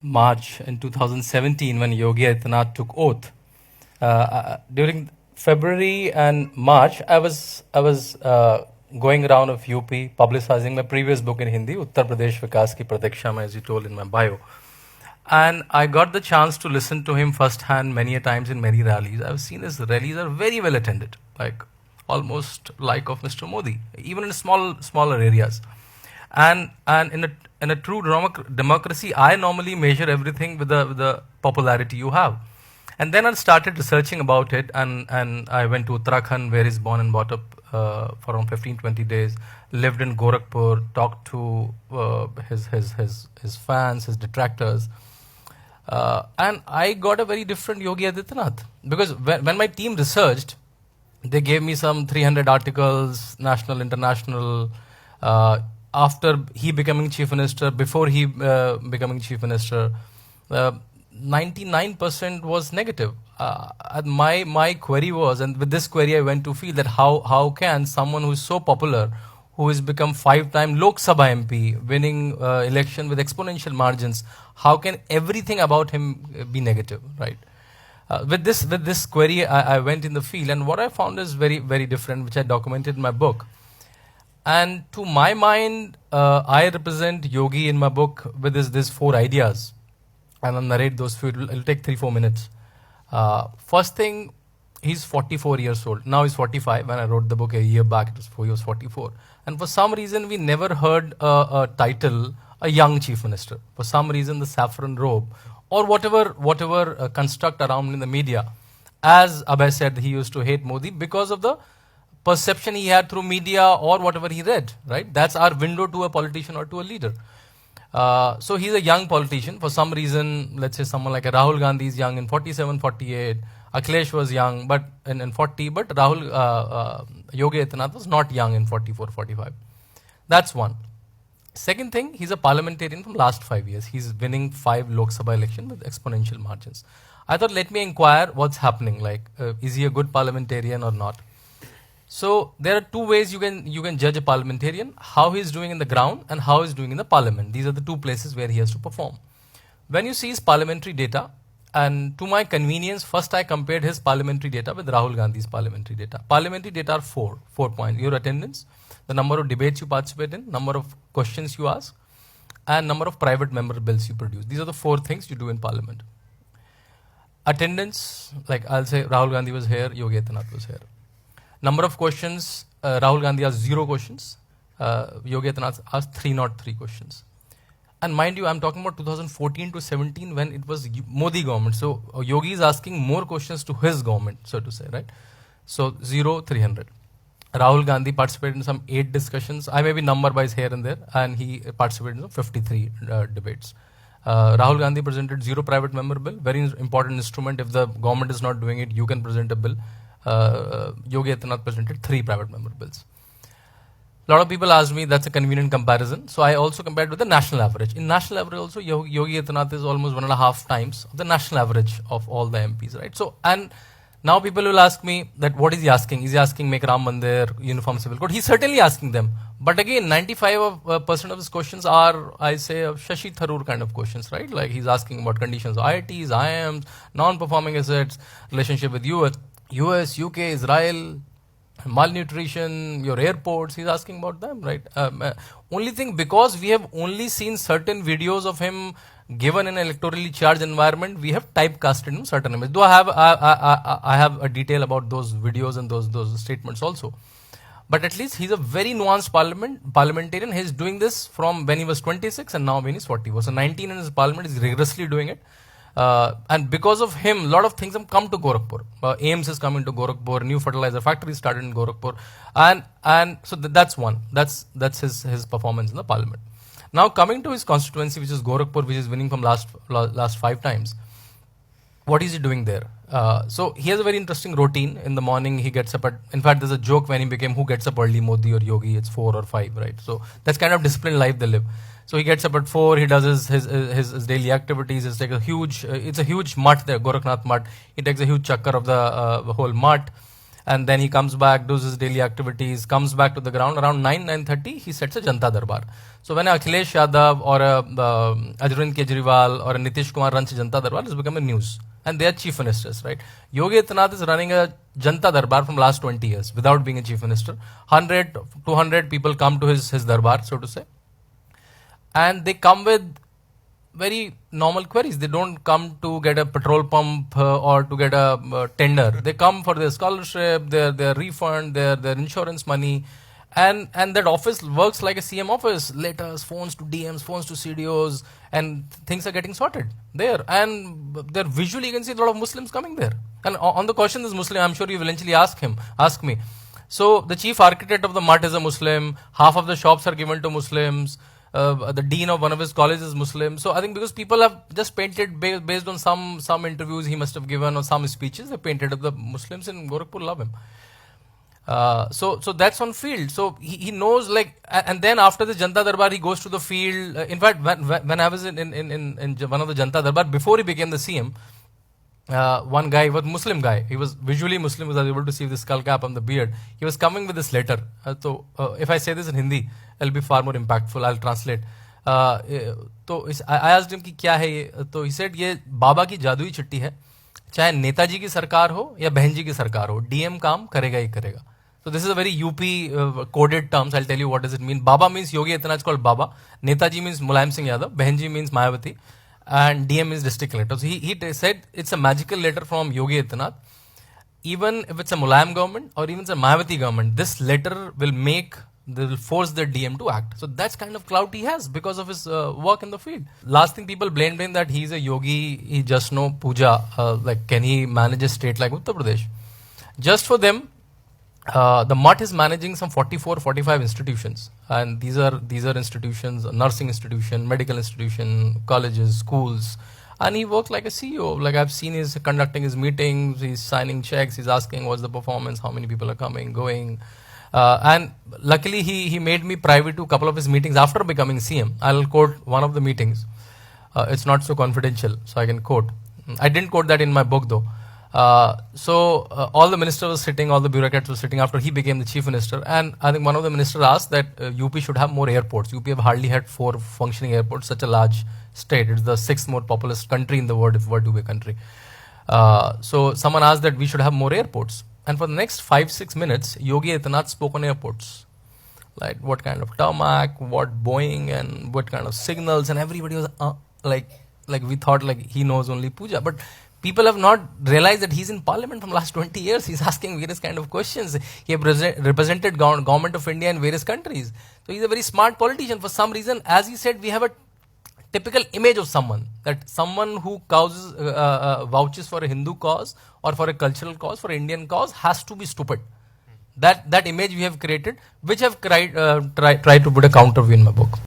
March in 2017 when Yogi Adityanath took oath. During February and March, I was going around of UP publicizing my previous book in Hindi, Uttar Pradesh Vikas Ki Pratikshama, as you told in my bio. And I got the chance to listen to him firsthand many a times in many rallies. I've seen his rallies are very well attended, like almost like of Mr. Modi, even in smaller areas. And in a true democracy, I normally measure everything with the popularity you have. And then I started researching about it, and I went to Uttarakhand, where he's born and brought up for around 15, 20 days, lived in Gorakhpur, talked to his fans, his detractors. And I got a very different Yogi Adityanath. Because when my team researched, they gave me some 300 articles, national, international, after he becoming chief minister, before he becoming chief minister. 99% was negative. My query was, and with this query I went to feel that how can someone who is so popular, who has become 5-time Lok Sabha MP, winning election with exponential margins, how can everything about him be negative, right? With this query, I went in the field, and what I found is very, very different, which I documented in my book. And to my mind, I represent Yogi in my book with these 4 ideas. And I'll narrate those few. It'll take 3-4 minutes. First thing, he's 44 years old. Now he's 45. When I wrote the book a year back, he was 44. And for some reason, we never heard a title, a young chief minister. For some reason, the saffron robe or whatever construct around in the media. As Abhay said, he used to hate Modi because of the perception he had through media or whatever he read, right? That's our window to a politician or to a leader. So he's a young politician. For some reason, let's say someone like Rahul Gandhi is young in 47, 48. Akhilesh was young but in 40, but Yogi Adityanath was not young in 44, 45. That's one. Second thing, he's a parliamentarian from last 5 years. He's winning 5 Lok Sabha election with exponential margins. I thought, let me inquire what's happening. Like, is he a good parliamentarian or not? So there are 2 ways you can judge a parliamentarian: how he is doing in the ground and how he is doing in the parliament. These are the 2 places where he has to perform. When you see his parliamentary data, and to my convenience, first I compared his parliamentary data with Rahul Gandhi's parliamentary data. Parliamentary data are 4 points: your attendance, the number of debates you participate in, number of questions you ask, and number of private member bills you produce. These are the 4 things you do in parliament. Attendance, like I'll say Rahul Gandhi was here, Yogi Adityanath was here. Number of questions, Rahul Gandhi asked 0 questions. Yogi Adityanath asked 303 questions. And mind you, I'm talking about 2014 to 17 when it was Modi government. So Yogi is asking more questions to his government, so to say, right? So 0, 300. Rahul Gandhi participated in some 8 discussions. I may be number-wise here and there, and he participated in some 53 debates. Rahul Gandhi presented 0 private member bill, very important instrument. If the government is not doing it, you can present a bill. Yogi Adityanath presented 3 private member bills. A lot of people asked me, that's a convenient comparison. So I also compared with the national average. In national average also, Yogi Adityanath is almost 1.5 times of the national average of all the MPs, right? So, and now people will ask me that what is he asking? Is he asking make Ram Mandir, uniform civil code? He's certainly asking them. But again, 95% of his questions are, I say, Shashi Tharoor kind of questions, right? Like he's asking about conditions of IITs, IIMs, non-performing assets, relationship with US, UK, Israel, malnutrition, your airports, he's asking about them, right? Only thing, because we have only seen certain videos of him given in an electorally charged environment, we have typecasted him certain images. Though I have a detail about those videos and those statements also. But at least he's a very nuanced parliamentarian. He's doing this from when he was 26 and now when he's 40. So 19 in his parliament, he's rigorously doing it. And because of him, a lot of things have come to Gorakhpur. AIMS is coming to Gorakhpur, new fertilizer factory started in Gorakhpur. And so that's one. That's his performance in the parliament. Now coming to his constituency, which is Gorakhpur, which is winning from last 5 times. What is he doing there? So he has a very interesting routine. In the morning, he gets up at, in fact, there's a joke when he became, who gets up early, Modi or Yogi? It's 4 or 5, right? So that's kind of disciplined life they live. So he gets up at 4, he does his daily activities. It's like it's a huge mutt there, Gorakhnath mutt. He takes a huge chakkar of the whole mutt. and then he comes back, does his daily activities, comes back to the ground. Around 9:30, he sets a Janta Darbar. So when Akhilesh Yadav or Arvind Kejriwal or Nitish Kumar runs a Janta Darbar, it's become a news. And they are chief ministers, right? Yogi Adityanath is running a Janta Darbar from last 20 years without being a chief minister. 100, 200 people come to his Darbar, so to say. And they come with very normal queries. They don't come to get a petrol pump or to get a tender. They come for their scholarship, their refund, their insurance money. And that office works like a CM office. Letters, phones to DMs, phones to CDOs, and things are getting sorted there. And there visually you can see a lot of Muslims coming there. And on the question is Muslim, I'm sure you will eventually ask me. So the chief architect of the MUT is a Muslim. Half of the shops are given to Muslims. The dean of one of his colleges is Muslim. So I think because people have just painted based on some interviews he must have given or some speeches, they painted up the Muslims in Gorakhpur love him. So that's on field. So he knows, like, and then after the Janta Darbar, he goes to the field. In fact, when I was in one of the Janta Darbar, before he became the CM, one guy was Muslim guy. He was visually Muslim. Was able to see the skull cap and the beard. He was coming with this letter. So if I say this in Hindi, it'll be far more impactful. I'll translate. तो I asked him कि क्या है ये? तो he said ये बाबा की जादुई चिट्ठी है. चाहे नेताजी की सरकार हो या बहन जी की सरकार हो, डीएम काम करेगा ही करेगा. So this is a very UP coded terms. I'll tell you what does it mean. Baba means Yogi Adityanath, called Baba. Netaji means Mulayam Singh Yadav. Bahenji means Mayawati. And DM means district collector. So he said it's a magical letter from Yogi Adityanath. Even if it's a Mulayam government or even it's a Mayawati government, this letter will force the DM to act. So that's kind of clout he has because of his work in the field. Last thing, people blamed him that he's a yogi, he just know puja. Like, can he manage a state like Uttar Pradesh? Just for them, the MUT is managing some 44, 45 institutions. And these are institutions, nursing institution, medical institution, colleges, schools. And he works like a CEO. Like, I've seen he's conducting his meetings, he's signing checks, he's asking what's the performance, how many people are coming, going. And luckily he made me private to a couple of his meetings after becoming CM. I'll quote one of the meetings. It's not so confidential, so I can quote. I didn't quote that in my book though. All the ministers were sitting, all the bureaucrats were sitting after he became the chief minister. And I think one of the ministers asked that UP should have more airports. UP have hardly had 4 functioning airports, such a large state. It's the 6th most populous country in the world, if it were to be a country. So someone asked that we should have more airports. And for the next 5-6 minutes, Yogi Adityanath spoke on airports. Like what kind of tarmac, what Boeing, and what kind of signals, and everybody was like we thought like he knows only puja. But people have not realized that he's in parliament from last 20 years. He's asking various kind of questions. He have represented government of India in various countries. So he's a very smart politician. For some reason, as he said, we have a typical image of someone, that someone who vouches for a Hindu cause or for a cultural cause, for an Indian cause, has to be stupid. That image we have created, which I've tried to put a counter view in my book.